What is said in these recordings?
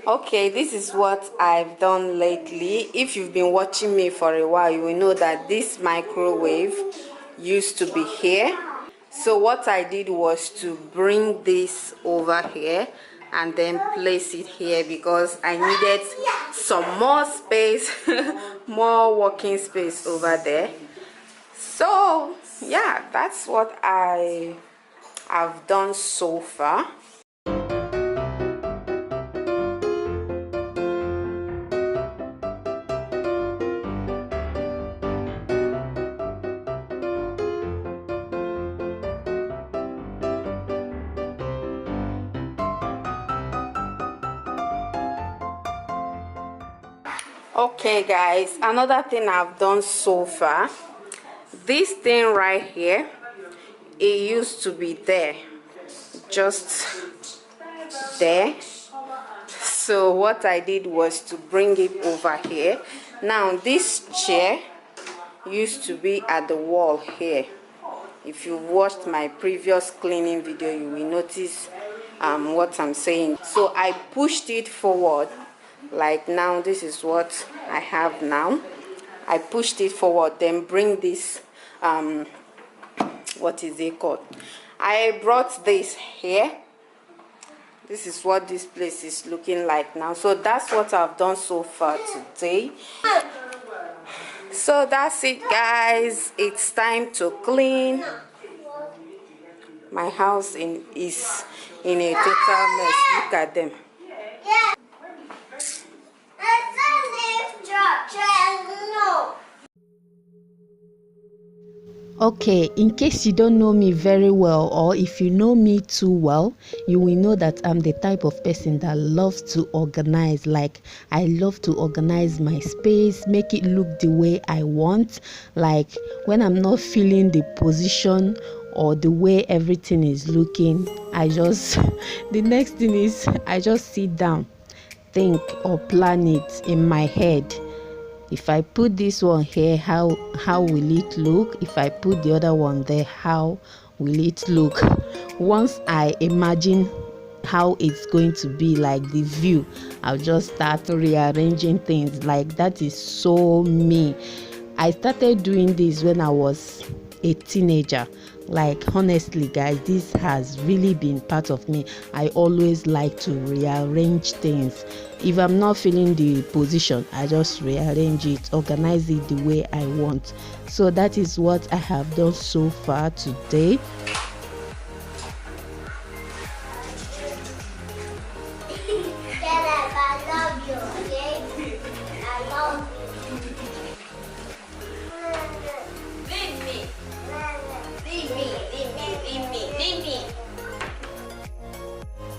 Okay, this is what I've done lately. If you've been watching me for a while, you will know that this microwave used to be here. So what I did was to bring this over here and then place it here because I needed some more space, more working space over there. So yeah, that's what I have done so far. Okay guys, another thing I've done so far, this thing right here, it used to be there, just there. So what I did was to bring it over here. Now this chair used to be at the wall here. If you watched my previous cleaning video, you will notice what I'm saying. So I pushed it forward. Like now, this is what I have now. I pushed it forward, then bring this, what is it called? I brought this here. This is what this place is looking like now. So that's what I've done so far today. So that's it guys, it's time to clean. My house is in a total mess. Look at them. Okay, in case you don't know me very well, or if you know me too well, you will know that I'm the type of person that loves to organize. Like, I love to organize my space, make it look the way I want. Like, when I'm not feeling the position or the way everything is looking, I just the next thing is I just sit down, think or plan it in my head. If I put this one here, how will it look? If I put the other one there, how will it look? Once I imagine how it's going to be, like the view, I'll just start rearranging things. Like, that is so me. I started doing this when I was a teenager. Like, honestly guys, this has really been part of me. I always like to rearrange things. If I'm not feeling the position, I just rearrange it, organize it the way I want. So that is what I have done so far today.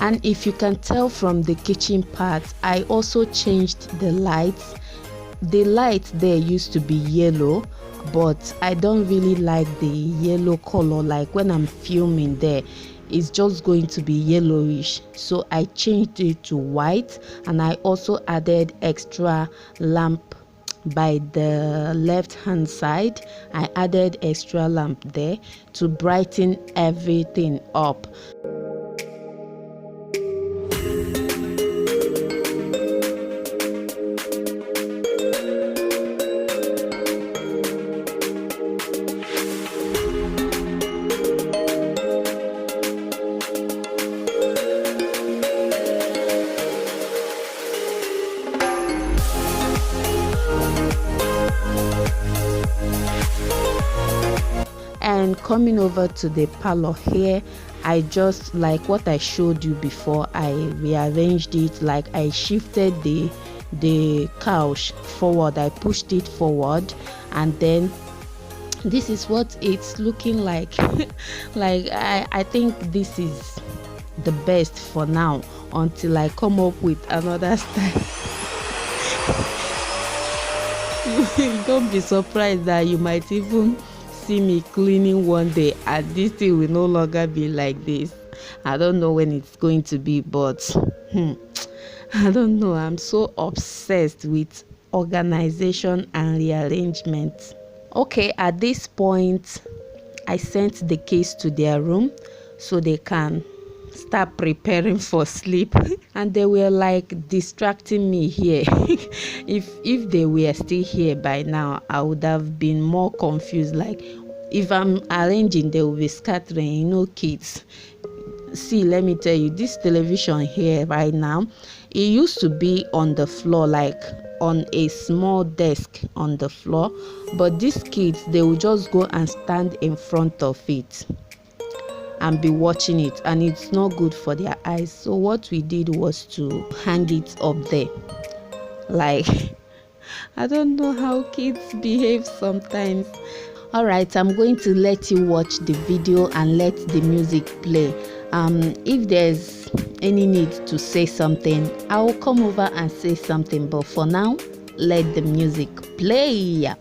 And if you can tell from the kitchen part, I also changed the lights. The light there used to be yellow, but I don't really like the yellow color. Like, when I'm filming there, it's just going to be yellowish. So I changed it to white, and I also added extra lamp by the left hand side. I added extra lamp there to brighten everything up. And coming over to the parlor here, I just, like what I showed you before, I rearranged it. Like, I shifted the couch forward, I pushed it forward, and then this is what it's looking like. Like, I think this is the best for now until I come up with another style. Don't be surprised that you might even see me cleaning one day and this thing will no longer be like this. I don't know when it's going to be, but I don't know. I'm so obsessed with organization and rearrangement. Okay, at this point, I sent the kids to their room so they can start preparing for sleep. And they were like distracting me here. If they were still here by now, I would have been more confused. Like, if I'm arranging, they will be scattering, kids. See, let me tell you, this television here right now, it used to be on the floor, like on a small desk on the floor, but these kids, they will just go and stand in front of it and be watching it, and it's not good for their eyes. So what we did was to hang it up there. Like, I don't know how kids behave sometimes. All right, I'm going to let you watch the video and let the music play. If there's any need to say something, I will come over and say something, but for now, let the music play.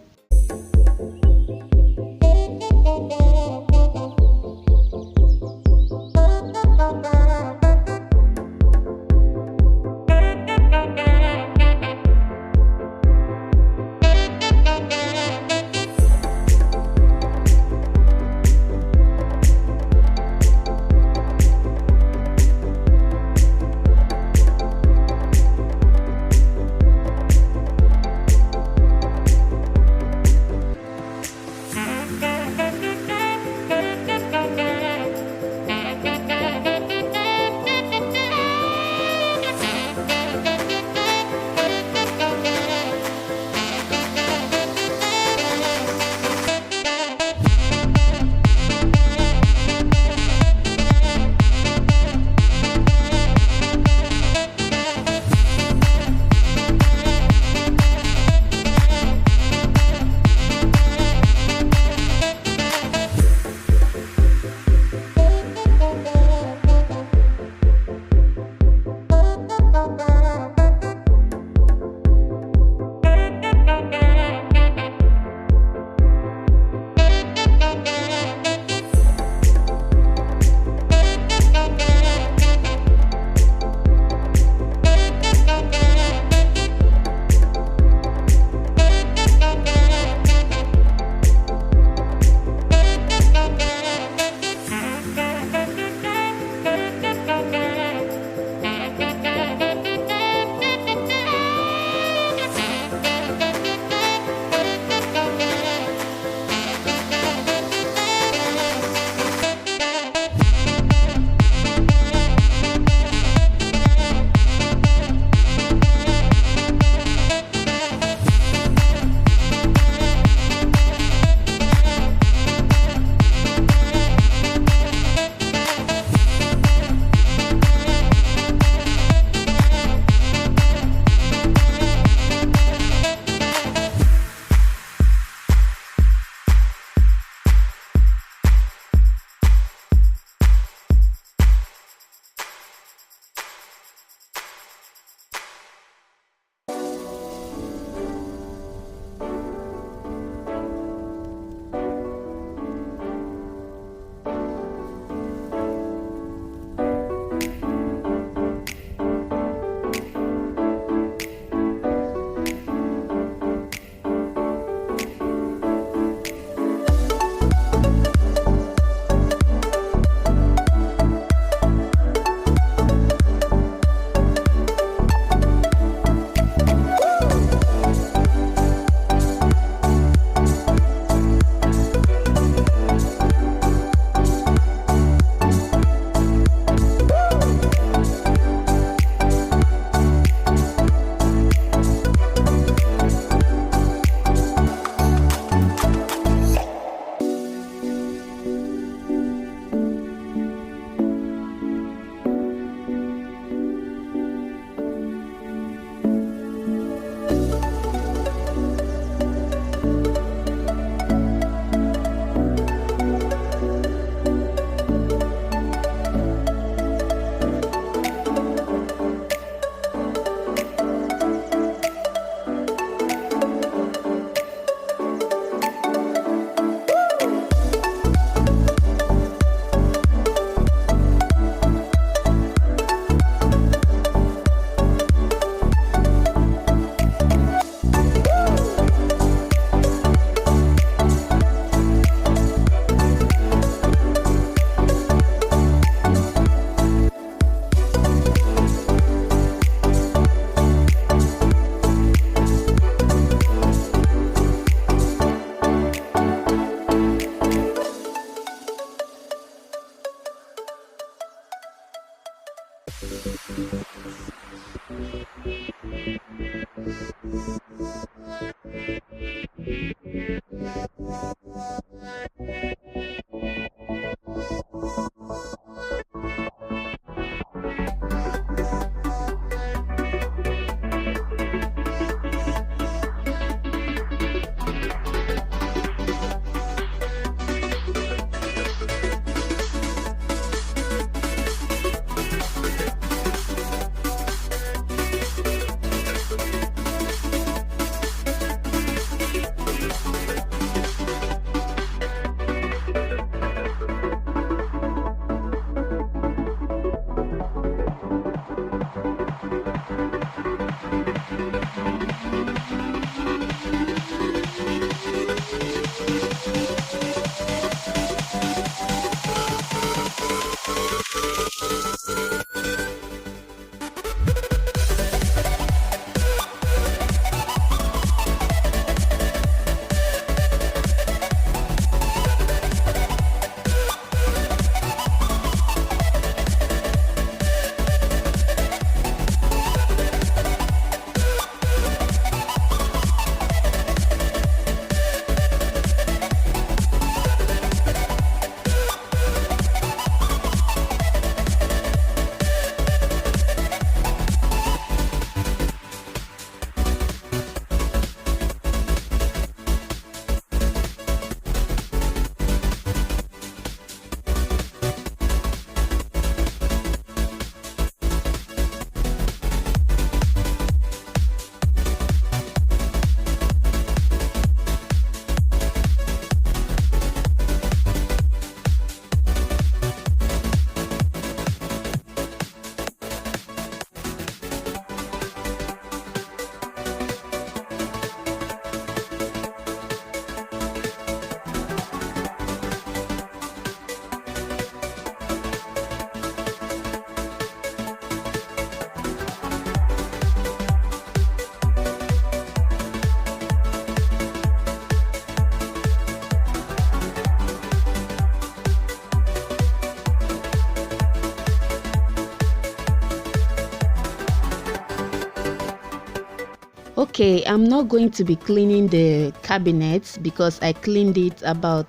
Okay, I'm not going to be cleaning the cabinets because I cleaned it about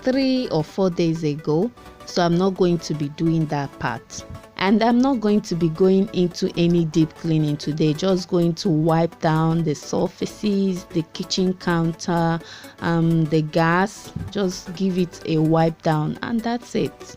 3 or 4 days ago, so I'm not going to be doing that part. And I'm not going to be going into any deep cleaning today, just going to wipe down the surfaces, the kitchen counter, the gas, just give it a wipe down, and that's it.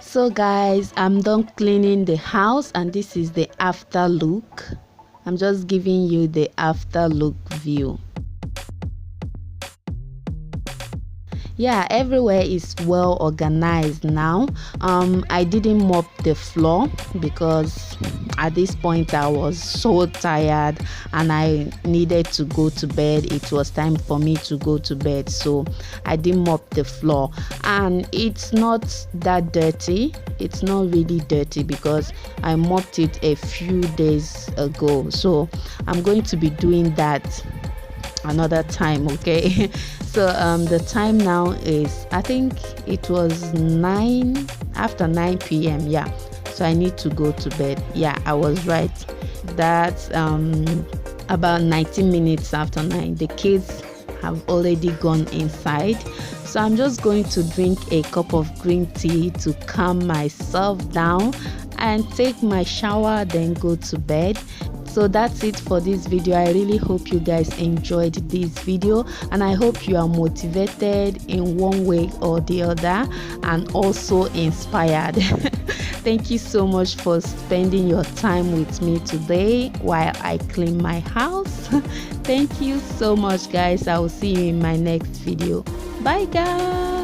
So guys, I'm done cleaning the house and this is the after look. I'm just giving you the after look view. yeah, everywhere is well organized now. I didn't mop the floor because at this point I was so tired and I needed to go to bed. It was time for me to go to bed, so I didn't mop the floor. And it's not that dirty. It's not really dirty because I mopped it a few days ago, so I'm going to be doing that another time. Okay. So the time now is, I think it was 9, after 9 p.m. Yeah, so I need to go to bed. Yeah, I was right. That's about 19 minutes after 9. The kids have already gone inside, so I'm just going to drink a cup of green tea to calm myself down and take my shower, then go to bed. So that's it for this video. I really hope you guys enjoyed this video, and I hope you are motivated in one way or the other and also inspired. Thank you so much for spending your time with me today while I clean my house. Thank you so much, guys. I will see you in my next video. Bye, guys.